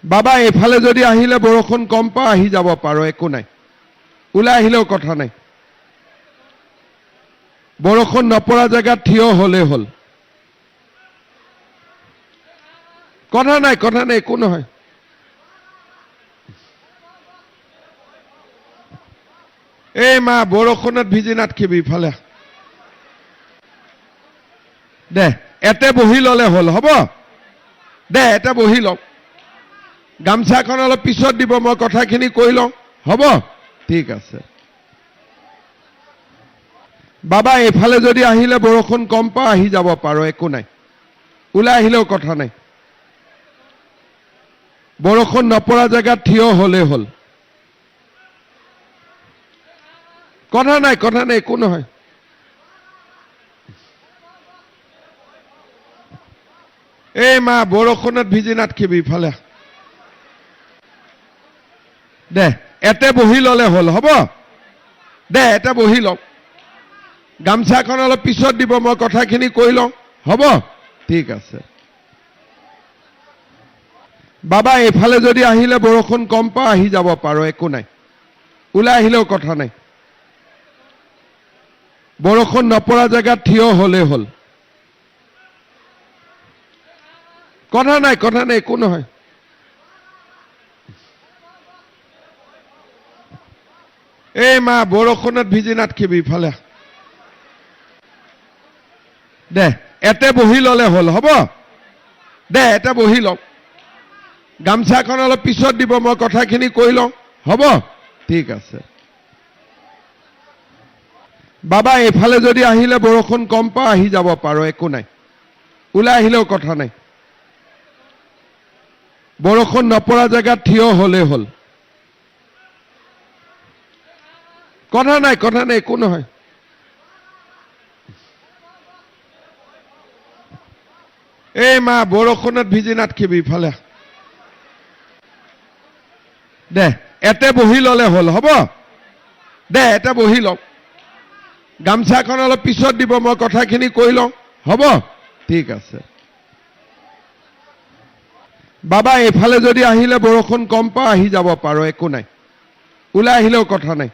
বাবা এফালে যদি আহিলে বৰষুণ কম পা আহি যাব পাৰো একো নাই ওলাই আহিলেও কথা নাই বৰষুণ নপৰা জায়গা থিয় হলে হল কথা নাই একো নহয় এই মা বৰষুণত ভিজি নাথকিবি ইফালে দে এতে বহি ললে হল হ'ব দে এতে বহি লওক গামছাখন অলপ পিছত দিব মই কথাখিনি কৈ লওঁ হ'ব ঠিক আছে বাবা এফালে যদি আহিলে বৰষুণ কম পা আহি যাব পাৰো একো নাই ওলাই আহিলেও কথা নাই বৰষুণ নপৰা জায়গা থিয় হলে হল কথা নাই একো নহয় এই মা বৰষুণত ভিজি নাথকিবি ইফালে দে এতে বহি ললে হল হ'ব দে এতে বহি লওক গামছাখন অলপ পিছত দিব মই কথাখিনি কৈ লওঁ হ'ব ঠিক আছে বাবা এফালে যদি আহিলে বৰষুণ কম পা আহি যাব পাৰো একো নাই ওলাই আহিলেও কথা নাই বৰষুণ নপৰা জায়গা থিয় হলে হল কথা নাই একো নহয় এই মা বৰষুণত ভিজি নাথকিবি ইফালে দে এতে বহি ললে হল হ'ব দে এতে বহি লওক গামছাখন অলপ পিছত দিব মই কথাখিনি কৈ লওঁ হ'ব ঠিক আছে বাবা এফালে যদি আহিলে বৰষুণ কম পা আহি যাব পাৰো একো নাই ওলাই আহিলেও কথা নাই বৰষুণ নপৰা জায়গা থিয় হলে হল কথা নাই একো নহয় এই মা বৰষুণত ভিজি নাথকিবি ইফালে দে এতে বহি ললে হল হ'ব দে এতে বহি লওক গামছাখন অলপ পিছত দিব মই কথাখিনি কৈ লওঁ হ'ব ঠিক আছে বাবা এফালে যদি আহিলে বৰষুণ কম পা আহি যাব পাৰো একো নাই ওলাই আহিলেও কথা নাই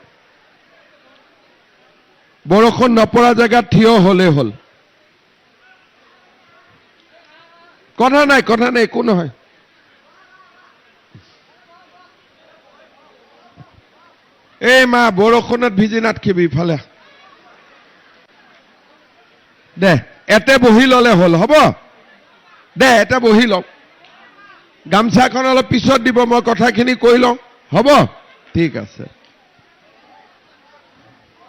বৰষুণ নপৰা জায়গা থিয় হলে হল কথা নাই একো নহয় এই মা বৰষুণত ভিজি নাথকিবি ইফালে দে এতে বহি ললে হল হ'ব দে এতে বহি লওক গামছাখন অলপ পিছত দিব মই কথাখিনি কৈ লওঁ হ'ব ঠিক আছে